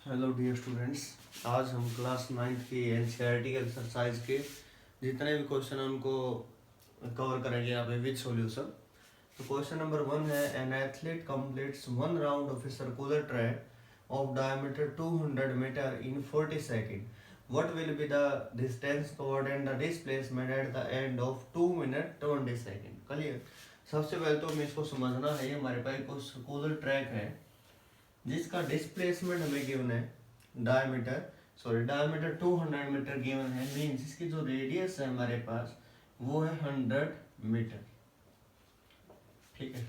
Hello dear students, आज हम class 9th की एनसीईआरटी के एक्सरसाइज के जितने भी क्वेश्चन हैं उनको कवर करेंगे यहाँ पे विद सॉल्यूशन। तो क्वेश्चन नंबर 1 है, an athlete completes one round of a circular track of diameter 200 metre in 40 second. What will be the distance covered and the displacement at the end of 2 minute 20 second. Clear. सबसे पहले तो हमें इसको समझना है, हमारे पास एक सर्कुलर ट्रैक है जिसका डिस्प्लेसमेंट हमें गिवन है डायमीटर 200 मीटर गिवन है। मींस इसकी जो रेडियस है हमारे पास वो है 100 मीटर, ठीक है।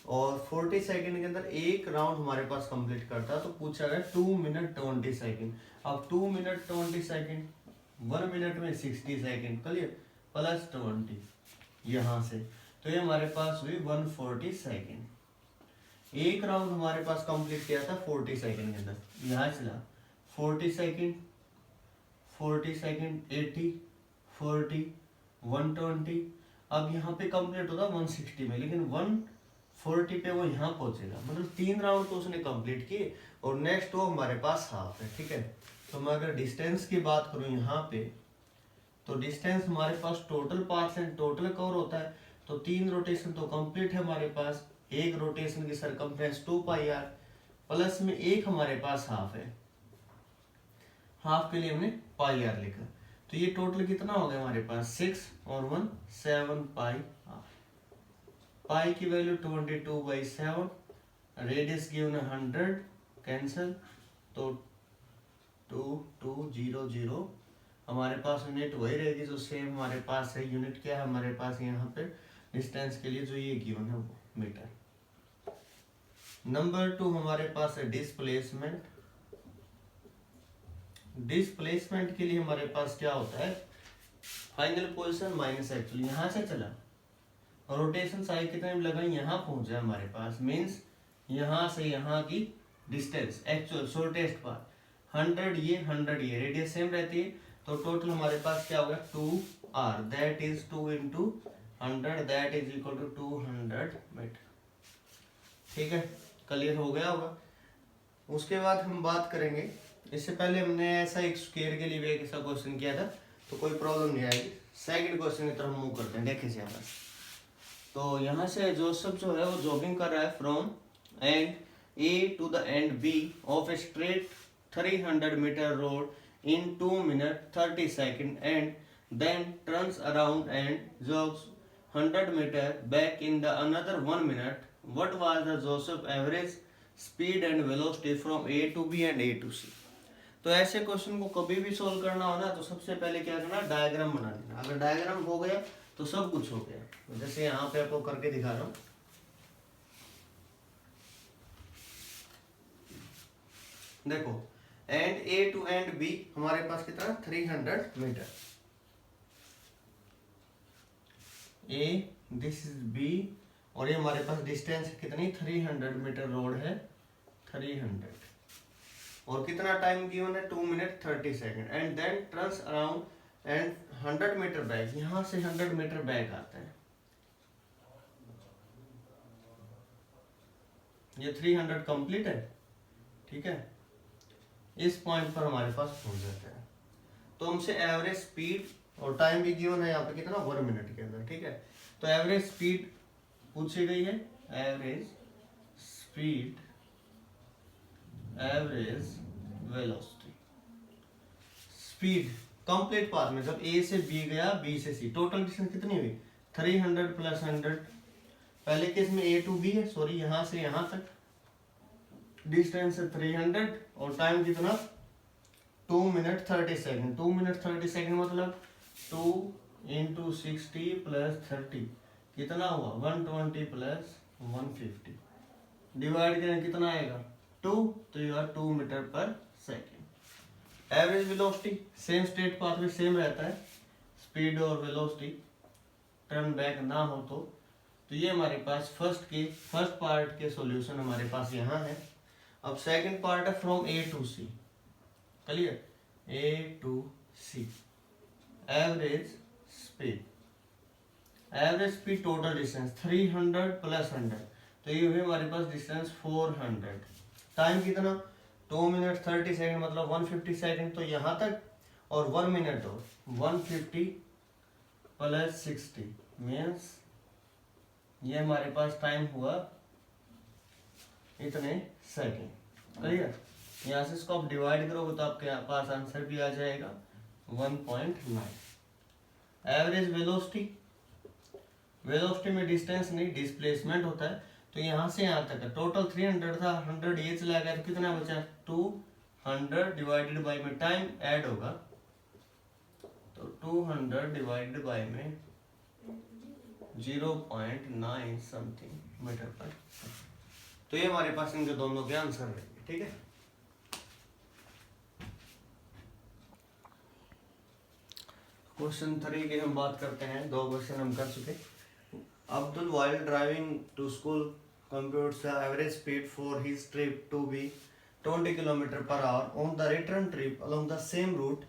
और 40 सेकंड के अंदर एक राउंड हमारे पास कंप्लीट करता है, तो पूछा गया 2 मिनट 20 सेकंड। अब 2 मिनट 20 सेकंड 1 मिनट में 60 सेकंड, क्लियर, प्लस 20 यहाँ से, तो ये हमारे पास हुई 140 सेकंड। एक राउंड हमारे पास कंप्लीट किया था 40 सेकंड के अंदर, यहाँ चला 40 सेकंड 80 40 120। अब यहाँ पे कंप्लीट होता 160 में, लेकिन 140 पे वो यहाँ पहुंचेगा, मतलब 3 राउंड तो उसने कंप्लीट किए और नेक्स्ट वो हमारे पास हाफ है, ठीक है। तो मैं अगर डिस्टेंस की बात करूँ यहाँ पे, तो डिस्टेंस हमारे पास total path length total cover होता है, तो 3 रोटेशन तो कंप्लीट है हमारे पास। एक रोटेशन की सरकमफ्रेंस 2πr प्लस में एक हमारे पास हाफ है, हाफ के लिए हमने πr लिखा, तो ये टोटल कितना हो गया हमारे पास 6 और 1 7 पाई हाफ। पाई की वैल्यू 22/7, रेडियस गिवन है 100, कैंसिल, तो 2200 हमारे पास यूनिट वही रहेगी जो सेम हमारे पास है। यूनिट क्या है हमारे पास यहाँ पे डिस्टेंस के लिए, जो ये गिवन है वो मीटर। नंबर 2 हमारे पास है डिस्प्लेसमेंट। डिस्प्लेसमेंट के लिए हमारे पास क्या होता है, फाइनल पोजीशन माइनस एक्चुअल, यहाँ से चला रोटेशन साइड कितने में लगा, यहाँ पहुंचा हमारे पास, मींस यहाँ से यहाँ की डिस्टेंस एक्चुअल शॉर्टेस्ट पाथ 100 ये रेडियस सेम रहती है, तो टोटल हमारे पास क्या होगा 2r, that is 2 into 100, that is equal to 200 metre, ठीक है। क्लियर हो गया होगा। उसके बाद हम बात करेंगे, इससे पहले हमने ऐसा एक स्क्वायर के लिए भी एक ऐसा क्वेश्चन किया था, तो कोई प्रॉब्लम नहीं आएगी। सेकंड क्वेश्चन की तरफ मूव करते हैं, देखिए यहाँ पर। तो यहाँ से जोसेफ जो है वो जॉगिंग कर रहा है from end A to the end B of a straight 300 metre road in 2 minute 30 second and then turns around and jogs 100 metre back in the another 1 minute. What was the Joseph average speed and velocity from A to B and A to C? तो ऐसे question को कभी भी solve करना हो ना, तो सबसे पहले क्या करना, डायग्राम बना देना। अगर डायग्राम हो गया तो सब कुछ हो गया। जैसे यहाँ पे आपको करके दिखा रहा हूँ, देखो end A to end B हमारे पास कितना 300 metre, A this is B, और ये हमारे पास डिस्टेंस कितनी 300 मीटर रोड है 300, और कितना टाइम गिवन है 2 minute 30 second and then turns around and 100 metre back, यहां से 100 मीटर बैक आता है, ये 300 कंप्लीट है, ठीक है। इस पॉइंट पर हमारे पास पहुंच जाता है, तो हमसे एवरेज स्पीड और टाइम भी गिवन है यहाँ पे कितना 1 मिनट के अंदर, ठीक है। तो एवरेज स्पीड पूछी गई है, average speed average velocity, speed complete path में जब ए से बी गया बी से सी, टोटल डिस्टेंस कितनी हुई 300 प्लस 100। पहले केस में ए टू बी है, सॉरी यहाँ से यहाँ तक डिस्टेंस है 300 और टाइम कितना 2 मिनट 30 सेकंड। 2 मिनट 30 सेकंड मतलब 2 into 60 प्लस 30 कितना हुआ 120 प्लस 150, डिवाइड करें कितना आएगा 2, तो यू आर 2 मीटर पर second. Average velocity same straight path में सेम रहता है, स्पीड और वेलोसिटी टर्न बैक ना हो तो ये हमारे पास फर्स्ट पार्ट के सॉल्यूशन हमारे पास यहाँ है। अब सेकंड पार्ट है from A to C, clear, A to C average speed, average speed total distance 300 plus 100, तो ये हुई हमारे पास डिस्टेंस 400, टाइम कितना 2 मिनट 30 सेकंड मतलब 150 सेकंड, तो यहाँ तक, और 1 मिनट और 150 प्लस 60 मीन्स ये हमारे पास टाइम हुआ इतने सेकंड। क्लियर? यहाँ से इसको आप डिवाइड करोगे तो आपके पास आंसर भी आ जाएगा 1.9। एवरेज वेलोसिटी, वेलोसिटी में डिस्टेंस नहीं डिस्प्लेसमेंट होता है, तो यहाँ से यहाँ तक टोटल 300 था, 100 ये चला गया तो कितना बचा 200 डिवाइडेड बाई में टाइम ऐड होगा, तो 200 डिवाइडेड बाई में 0.9 समथिंग मीटर पर। तो ये हमारे पास इनके दोनों के आंसर रहेंगे। ठीक है, क्वेश्चन 3 की हम बात करते हैं। 2 क्वेश्चन हम कर चुके। Abdul, while driving to school, computes the average speed for his trip to be 20 km per hour. On the return trip along the same route,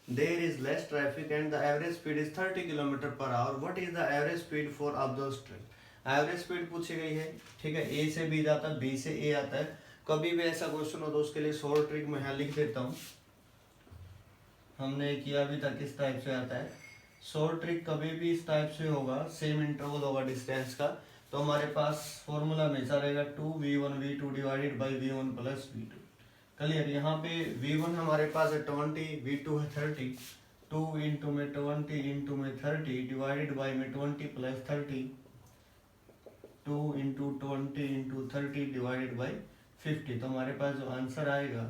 there is less traffic and the average speed is 30 km per hour. What is the average speed for Abdul's trip? Average speed पूछी गई है। ठीक है, ए से B जाता है, B से ए आता है। कभी भी ऐसा क्वेश्चन हो तो उसके लिए शॉर्ट ट्रिक मैं यहाँ लिख देता हूँ। हमने किया अभी तक इस टाइप से आता है। शॉर्ट ट्रिक कभी भी इस टाइप से होगा, सेम इंटरवल होगा डिस्टेंस का, तो हमारे पास फॉर्मूला हमेशा रहेगा 2v1v2 divided by v1 plus v2। Clear? यहाँ पे v1 हमारे पास है 20, v2 है 30, 2 इंटू में 20 इंटू में 30 डिवाइडेड बाई में 20 plus 30, 2 into 20 into 30 divided by 50। तो हमारे पास जो आंसर आएगा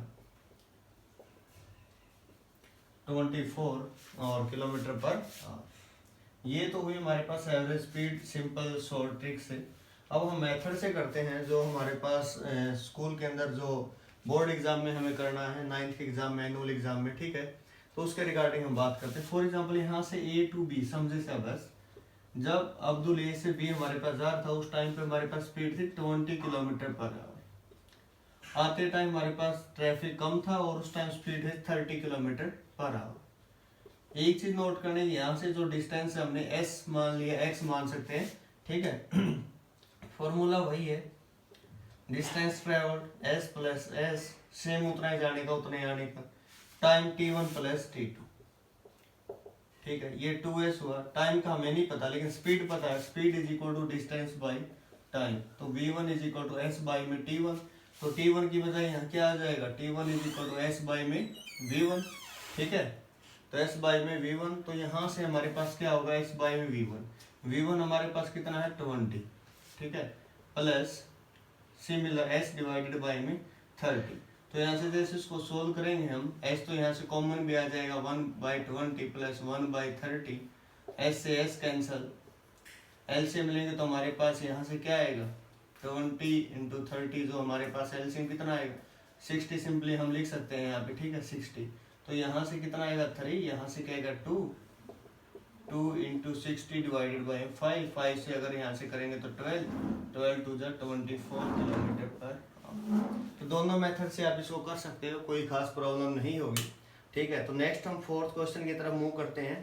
24 और किलोमीटर पर आवर। ये तो हुई हमारे पास average speed simple short trick से। अब हम मेथड से करते हैं, जो हमारे पास स्कूल के अंदर जो बोर्ड एग्जाम में हमें करना है, 9th के एग्जाम में, एनुअल एग्जाम में। ठीक है, तो उसके रिगार्डिंग हम बात करते हैं। फॉर एग्जाम्पल यहाँ से ए टू बी समझे से बस, जब अब्दुल ए से बी हमारे पास जा रहा था उस टाइम पे हमारे पास स्पीड थी 20 किलोमीटर पर आवर। आते टाइम हमारे पास ट्रैफिक कम था और उस टाइम स्पीड है 30 किलोमीटर पर आवर। एक चीज नोट करने, यहाँ से जो डिस्टेंस है हमने s मान लिया, x मान सकते हैं। ठीक है, फॉर्मूला वही है, distance travelled s plus s, same उतना ही जाने का उतना ही आने का, टाइम t1 प्लस t2। ठीक है, ये 2s हुआ। टाइम का हमें नहीं पता लेकिन स्पीड पता है, speed is equal to distance by time, तो v1 is equal to s by में t1। तो t1 की बजाय यहाँ क्या आ जाएगा, t1 is equal to s by में v1। ठीक है, तो s बाई में v1, तो यहाँ से हमारे पास क्या होगा s बाई में v1। v1 हमारे पास कितना है 20। ठीक है, plus similar s divided by में 30। तो यहाँ से जैसे इसको सोल्व करेंगे हम, s तो यहाँ से कॉमन भी आ जाएगा 1/20 प्लस 1/30, s से s कैंसल, l से मिलेंगे तो हमारे पास यहाँ से क्या आएगा 20 इंटू 30, जो हमारे पास एलसीएम कितना आएगा 60। सिंपली हम लिख सकते हैं यहाँ पे। ठीक है, 60, तो यहाँ से कितना आएगा 3, यहाँ से क्या आएगा 2 इंटू 60 डिवाइडेड बाई 5, 5 से अगर यहाँ से करेंगे तो 12 टू 24 किलोमीटर पर। तो दोनों मेथड से आप इसको कर सकते हो, कोई खास प्रॉब्लम नहीं होगी। ठीक है, तो नेक्स्ट हम 4th क्वेश्चन की तरफ मूव करते हैं।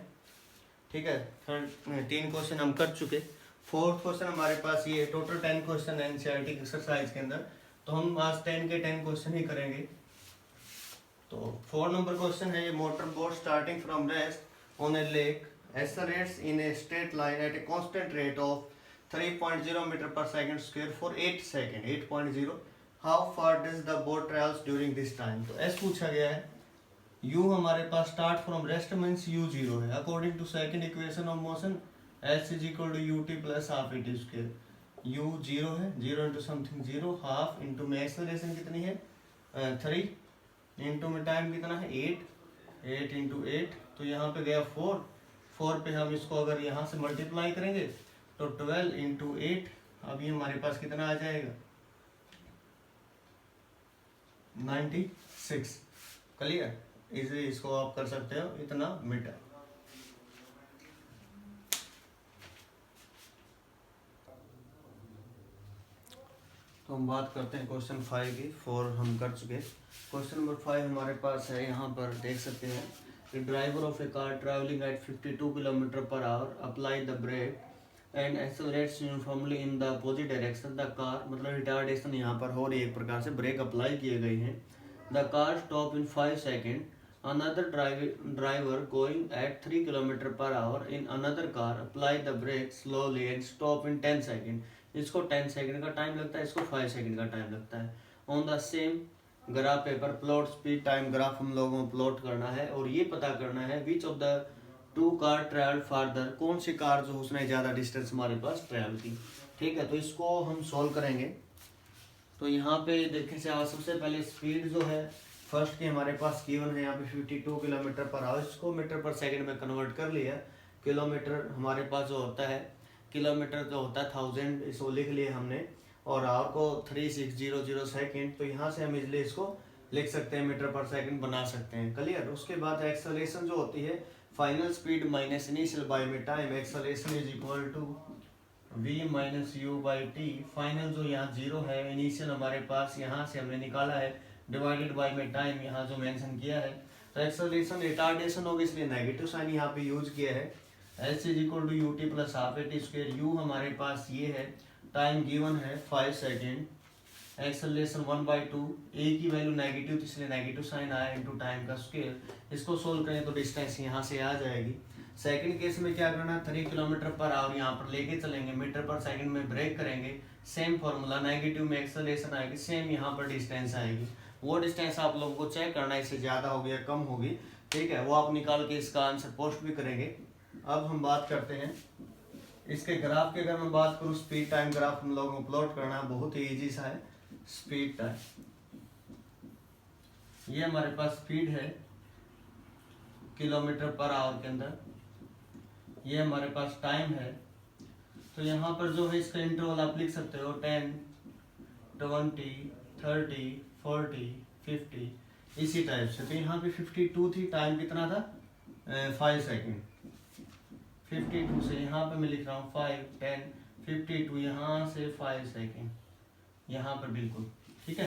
ठीक है, 3 क्वेश्चन हम कर चुके। 4th क्वेश्चन हमारे पास ये टोटल 10 क्वेश्चन है एनसीईआरटी एक्सरसाइज के अंदर, तो हम आज 10 के 10 क्वेश्चन ही करेंगे। तो 4 नंबर क्वेश्चन है, ये motor boat starting from rest on A lake accelerates in a straight line at a constant rate of 3.0 meter per second square for 8 seconds, 8.0. How far does the boat travels during this time? तो S पूछा गया है। U हमारे पास start from rest means U 0 है। According to second equation of motion S is equal to ut plus half it square. U 0 है, 0 into something 0, half into में acceleration कितनी है 3 इंटू में टाइम कितना है 8 इंटू 8, तो यहाँ पे गया 4 पे हम इसको अगर यहाँ से मल्टीप्लाई करेंगे तो 12 इंटू 8, अभी हमारे पास कितना आ जाएगा 96। क्लियर? इजीली इसको आप कर सकते हो इतना मीटर। तो हम बात करते हैं क्वेश्चन 5 की। 4 हम कर चुके। क्वेश्चन नंबर 5 हमारे पास है, यहाँ पर देख सकते हैं The driver of a car traveling at 52 km per hour apply the brake and accelerates uniformly in the opposite direction. The car मतलब रिटार्डेशन यहाँ पर हो रही है, एक प्रकार से ब्रेक अप्लाई किए गए हैं। The car stop in 5 second, another driver going at 3 km per hour in another car apply the brake slowly and stop in 10 second. इसको 10 सेकेंड का टाइम लगता है, इसको 5 सेकेंड का टाइम लगता है। On the same graph paper plot speed time graph हम लोगों को प्लॉट करना है और ये पता करना है which of the two car travel farther, कौन सी कार जो उसने ज़्यादा डिस्टेंस हमारे पास ट्रेवल की। ठीक है, तो इसको हम सॉल्व करेंगे। तो यहाँ पे देखें से सबसे पहले स्पीड जो है फर्स्ट की हमारे पास गिवन है यहाँ पे 52 किलोमीटर पर आवर, इसको मीटर पर सेकंड में कन्वर्ट कर लिया। किलोमीटर हमारे पास जो होता है, किलोमीटर जो होता है 1000, इसको लिख लिया हमने, और आवर को 3600 सेकेंड। तो यहाँ से हम इजली इसको लिख सकते हैं, मीटर पर सेकंड बना सकते हैं। क्लियर। उसके बाद एक्सेलरेशन जो होती है final speed minus initial by में time, acceleration is equal to v minus u by t. Final जो यहाँ 0 है, इनिशियल हमारे पास यहाँ से हमने निकाला है, डिवाइडेड बाय में टाइम यहाँ जो मेंशन किया है। तो एक्सेलरेशन रिटार्डेशन होगी, इसलिए नेगेटिव साइन यहाँ पे यूज किया है। H is equal to U T plus half A T square. U हमारे पास ये है, टाइम गिवन है 5 सेकेंड, एक्सेलरेशन 1/2, ए की वैल्यू नेगेटिव थी इसलिए नेगेटिव साइन आया इनटू टाइम का स्क्वायर। इसको सोल्व करें तो डिस्टेंस यहाँ से आ जाएगी। सेकंड केस में क्या करना, 3 किलोमीटर पर आवर यहाँ पर लेके चलेंगे, मीटर पर सेकंड में ब्रेक करेंगे, सेम फॉर्मूला, नेगेटिव में एक्सेलरेशन आएगी, सेम यहाँ पर डिस्टेंस आएगी। वो डिस्टेंस आप लोगों को चेक करना है, इससे ज़्यादा होगी या कम होगी। ठीक है, वो आप निकाल के इसका आंसर पोस्ट भी करेंगे। अब हम बात करते हैं इसके ग्राफ की। अगर मैं बात करूँ स्पीड टाइम ग्राफ हम लोगों को प्लॉट करना बहुत ही ईजी सा है। स्पीड टाइम, ये हमारे पास स्पीड है किलोमीटर पर आवर के अंदर, ये हमारे पास टाइम है। तो यहाँ पर जो है इसका इंटरवल आप लिख सकते हो 10, 20, 30, 40, 50, इसी टाइप से। तो यहाँ पे 52 थी, टाइम कितना था 5 सेकेंड। 52 से यहाँ पे मैं लिख रहा हूँ 5, 10, 52, यहाँ से 5 सेकेंड, यहाँ पर बिल्कुल